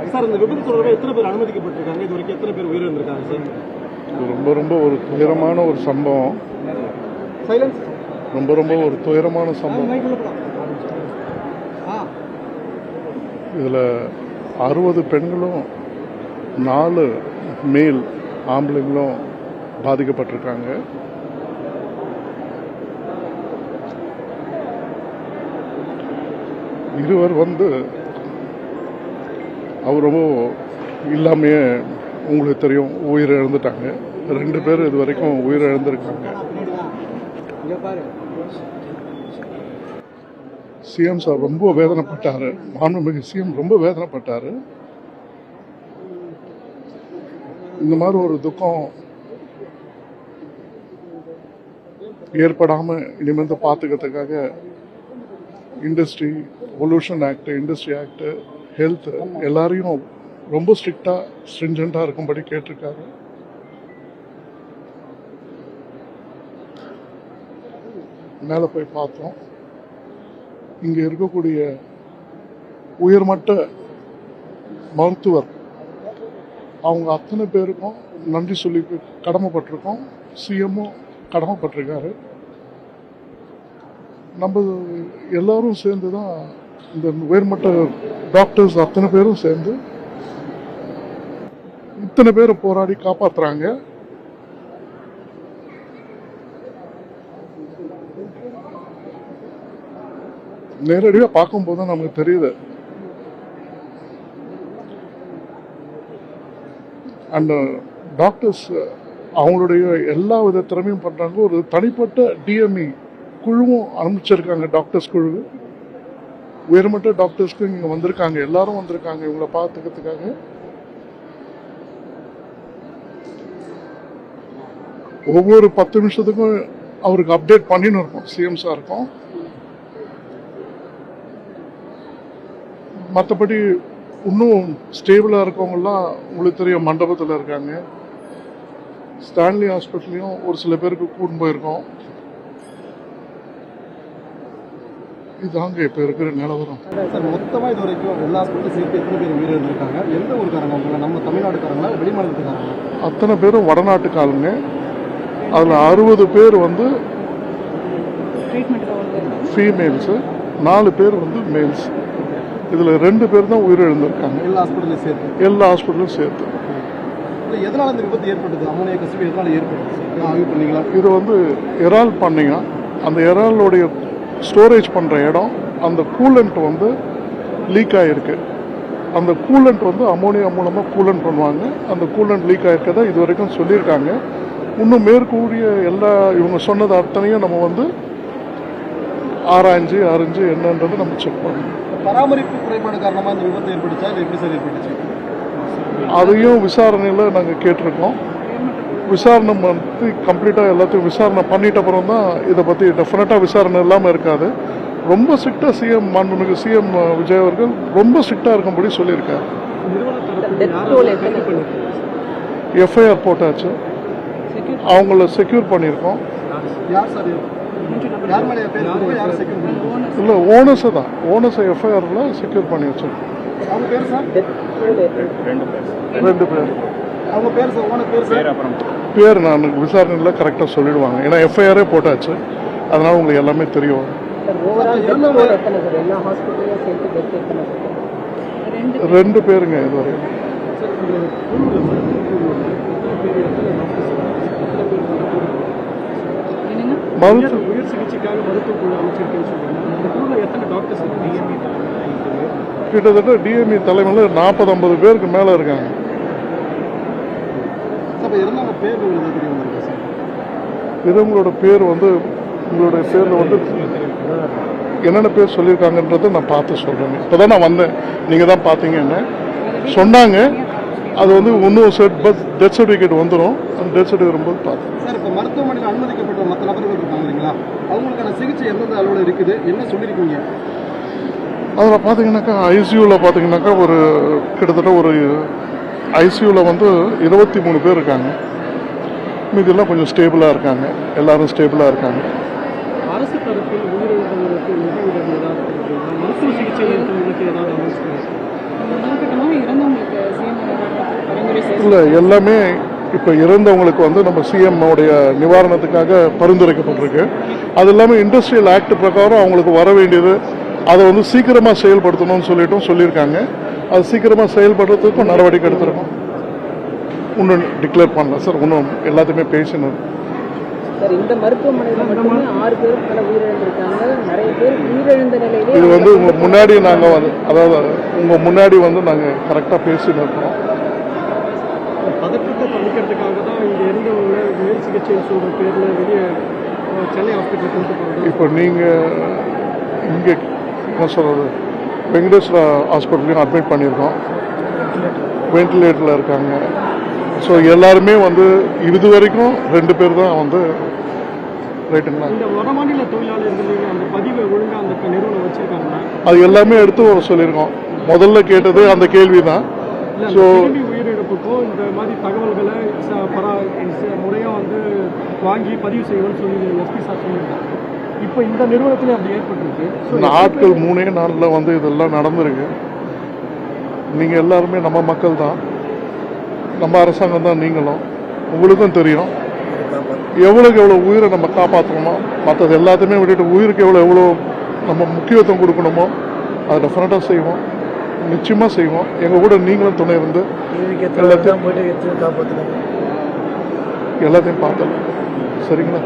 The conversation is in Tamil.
சார் இந்த விபத்து தொடர்பாக எத்தனை பேர் அனுமதிக்கப்பட்டிருக்காங்க? இது வரைக்கும் எத்தனை பேர் உயிரிழந்திருக்காங்க சார்? ரொம்ப ரொம்ப ஒரு துயரமான ஒரு சம்பவம். ரொம்ப ரொம்ப ஒரு துயரமான சம்பவம். இதில் 60 பெண்களும் 4 மேல் ஆம்பளைங்களும் பாதிக்கப்பட்டிருக்காங்க. இருவர் அவர் ரொம்ப இல்லாமையே உங்களுக்கு தெரியும் உயிர் இழந்துட்டாங்க. 2 பேர் இது வரைக்கும் உயிர் இழந்திருக்காங்க. சிஎம் சார் ரொம்ப வேதனைப்பட்டாரு. மாண்புமிகு சிஎம் ரொம்ப வேதனைப்பட்டாரு. இந்த மாதிரி ஒரு துக்கம் ஏற்படாம இனிமேல் பார்த்துக்கிறதுக்காக industry pollution act, industry act, health எல்லாரையும் ரொம்ப ஸ்ட்ரிக்டா இருக்கும்படி கேட்டிருக்காரு. மேலே போய் பார்த்தோம். இங்க இருக்கக்கூடிய உயர்மட்ட மருத்துவர் அவங்க அத்தனை பேருக்கும் நன்றி சொல்லி கடமைப்பட்டிருக்கோம். சிஎம்மும் கடமைப்பட்டிருக்காரு. நம்ம எல்லாரும் சேர்ந்து தான் இந்த உயர்மட்ட டாக்டர்ஸ் அத்தனை பேரும் சேர்ந்து இத்தனை பேரை போராடி காப்பாத்துறாங்க. நேரடியாக பார்க்கும்போது தான் நமக்கு தெரியுது. அந்த டாக்டர்ஸ் அவங்களுடைய எல்லா வித திறமையும் பண்றாங்க. ஒரு தனிப்பட்ட டிஎம்இ குழுவும் அனுப்பிச்சிருக்காங்க. டாக்டர்ஸ் குழு உயர்மட்ட டாக்டர்ஸ்க்கு இங்க வந்திருக்காங்க. எல்லாரும் வந்திருக்காங்க இவங்களை பார்த்துக்கிறதுக்காக. ஒவ்வொரு 10 நிமிஷத்துக்கும் அவருக்கு அப்டேட் பண்ணின்னு இருக்கும் சிஎம் சாருக்கும். மற்றபடி இன்னும் ஸ்டேபிளா இருக்கவங்கலாம் உங்களுக்கு தெரியும் மண்டபத்தில் இருக்காங்க. ஸ்டான்லி ஹாஸ்பிட்டல்லையும் ஒரு சில பேருக்கு கூட்டு போயிருக்கோம். இதாங்க இப்ப இருக்கிற நிலவரம். மொத்தமா இது வரைக்கும் எல்லா ஹாஸ்பிட்டலும் சேர்த்து எத்தனை பேர் உயிரிழந்திருக்காங்க? எந்த ஊருக்காரங்க அவங்க? நம்ம தமிழ்நாட்டுக்காரங்களா, வெளிமாநிலத்துக்காரங்களா? அத்தனை பேரும் வடநாட்டுக்காரங்க. அதுல 60 பேர் ஃபீமேல்ஸ், 4 பேர் மேல்ஸ். இதுல 2 பேர் தான் உயிரிழந்திருக்காங்க. எல்லா ஹாஸ்பிட்டலும் சேர்த்து. எதனால இந்த விபத்து ஏற்பட்டது? அமோனியா கசிவு எதனால ஏற்பட்டது ஆய்வு பண்ணீங்களா? இது இறால் பண்ணீங்க. அந்த இறாலுடைய ஸ்டோரேஜ் பண்ற இடம், அந்த கூலண்ட் லீக் ஆயிருக்கு. அந்த கூலண்ட் அமோனியா மூலமா கூலண்ட் பண்ணுவாங்க. அந்த கூலண்ட் லீக் ஆயிருக்கதா இது வரைக்கும் சொல்லியிருக்காங்க. இன்னும் மேற்கூடிய எல்லா இவங்க சொன்னது அத்தனையும் நம்ம ஆராய்ஞ்சு என்னன்றது நம்ம செக் பண்ணணும். பராமரிப்பு குறைபாடு காரணமா இந்த விபத்து ஏற்பட்டுச்சா, இல்லை எப்படி சார் ஏற்பட்டுச்சு? அதையும் விசாரணையில நாங்க கேட்டிருக்கோம். விசாரணை கம்ப்ளீட்டா எல்லாத்தையும் விசாரணை பண்ணிட்ட அப்புறம் தான் இதை பத்தி டெஃபினட்டா விசாரணை இல்லாம இருக்காது. ரொம்ப ஸ்ட்ரிக்டா சிஎம் மாண்புமிகு சிஎம் விஜய் அவர்கள் ரொம்ப ஸ்ட்ரிக்டா இருக்கும்படி சொல்லியிருக்காரு. எஃப்ஐஆர் போட்டாச்சு. அவங்கள செக்யூர் பண்ணியிருக்கோம். இல்ல ஓனர்ஸ் தான். ஓனர்ஸை எஃப்ஐஆர்ல செக்யூர் பண்ணி வச்சிருக்கோம். 2 பேர். பேர் நான் விசாரணையில் கரெக்டாக சொல்லிடுவாங்க. ஏன்னா எஃப்ஐஆரே போட்டாச்சு. அதனால உங்களுக்கு எல்லாமே தெரியும். 2 பேருங்க இதுவரை. உயர் சிகிச்சைக்காக மருத்துவ குழு அமைச்சிருக்கேன்னு கிட்டத்தட்ட டிஎம்இ தலைமையில் 40-50 பேருக்கு மேல இருக்காங்க. இவங்களோட பேர் உங்களுடைய பேர்ல என்னென்ன பேர் சொல்லியிருக்காங்கன்றதை நான் பார்த்து சொல்றேன். இப்போதான் நான் வந்தேன், நீங்க தான் பார்த்தீங்க என்ன சொன்னாங்க. அது இன்னும் டெத் சர்டிஃபிகேட் வந்துடும். அந்த டெத் சர்டிஃபிகேட் வரும்போது பார்த்தேன். சார், இப்போ மருத்துவமனையில் அனுமதிக்கப்பட்ட மற்ற நபர்கள் இருக்காங்க இல்லைங்களா, அவங்களுக்கான சிகிச்சை எந்தெந்த அளவில் இருக்குது, என்ன சொல்லியிருக்கீங்க? அதில் பார்த்தீங்கன்னாக்கா ஐசியூவில் பார்த்தீங்கன்னாக்கா கிட்டத்தட்ட ஐசியூவில் 23 பேர் இருக்காங்க. மீதெல்லாம் கொஞ்சம் ஸ்டேபிளாக இருக்காங்க. எல்லாரும் ஸ்டேபிளாக இருக்காங்க. அரசு தரப்பில் உயிரிழந்தவர்களுக்கு மருத்துவ சிகிச்சை ஏதாவது இல்லை எல்லாமே இப்போ இறந்தவங்களுக்கு வந்து நம்ம சிஎம் உடைய நிவாரணத்துக்காக பரிந்துரைக்கப்பட்டிருக்கு. அது இல்லாமல் இண்டஸ்ட்ரியல் ஆக்ட் பிரகாரம் அவங்களுக்கு வர வேண்டியது அதை வந்து சீக்கிரமாக செயல்படுத்தணும்னு சொல்லியிருக்காங்க. அது சீக்கிரமாக செயல்படுறதுக்கும் நடவடிக்கை எடுத்துருக்கோம். இன்னும் டிக்ளேர் பண்ணல சார், இன்னும் எல்லாத்தையுமே பேசினது. சார், இந்த மருத்துவமனையில் மட்டுமே 6 பேருக்கு மேலே உயிரிழந்திருக்காங்க. நிறைய பேர் உயிரிழந்த நிலையிலே இது வந்து உங்கள் முன்னாடி நாங்கள் வந்து அதாவது உங்கள் முன்னாடி வந்து நாங்கள் கரெக்டாக பேசின்னு இருக்கோம். பதற்றத்தை தணிக்கிறதுக்காக தான் இங்கே இருந்தவங்க மேல் சிகிச்சை சொல்கிற பேரில் வெளியே சென்னை ஹாஸ்பிட்டல் கொண்டு போகிறது. இப்போ நீங்கள் இங்கே என்ன சொல்கிறது, வெங்கடேஸ்வரா ஹாஸ்பிட்டல்லையும் அட்மிட் பண்ணியிருக்கோம். வென்டிலேட்டரில் இருக்காங்க. ஸோ எல்லாருமே வந்து இது வரைக்கும் 2 பேர் தான் வந்து ரைட்டுங்களா. இந்த வடமாநில தொழிலாளர்கள் அந்த பதிவை ஒழுங்காக அந்த நிறுவனம் வச்சுருக்காங்க. அது எல்லாமே எடுத்து வர சொல்லியிருக்கோம். முதல்ல கேட்டது அந்த கேள்வி தான். ஸோ உயிரிழப்புக்கும் இந்த மாதிரி தகவல்களை முறையாக வந்து வாங்கி பதிவு செய்யணும்னு சொல்லி எஸ்பி சார் சொல்லியிருக்காங்க. இப்போ இந்த நிறுவனத்திலே அப்படி ஏற்பட்டிருக்கு. நாட்கள் 3 நாளில் வந்து இதெல்லாம் நடந்திருக்கு. நீங்கள் எல்லாருமே நம்ம மக்கள் தான், நம்ம அரசாங்கம் தான். நீங்களும் உங்களுக்கும் தெரியும் எவ்வளோக்கு எவ்வளோ உயிரை நம்ம காப்பாற்றணுமோ, மற்றது எல்லாத்தையுமே விட்டுட்டு உயிருக்கு எவ்வளோ நம்ம முக்கியத்துவம் கொடுக்கணுமோ அதை டெஃபினட்டாக செய்வோம், நிச்சயமாக செய்வோம். எங்கள் கூட நீங்களும் துணை இருந்து எல்லாத்தையும் பார்த்தோம். சரிங்களா?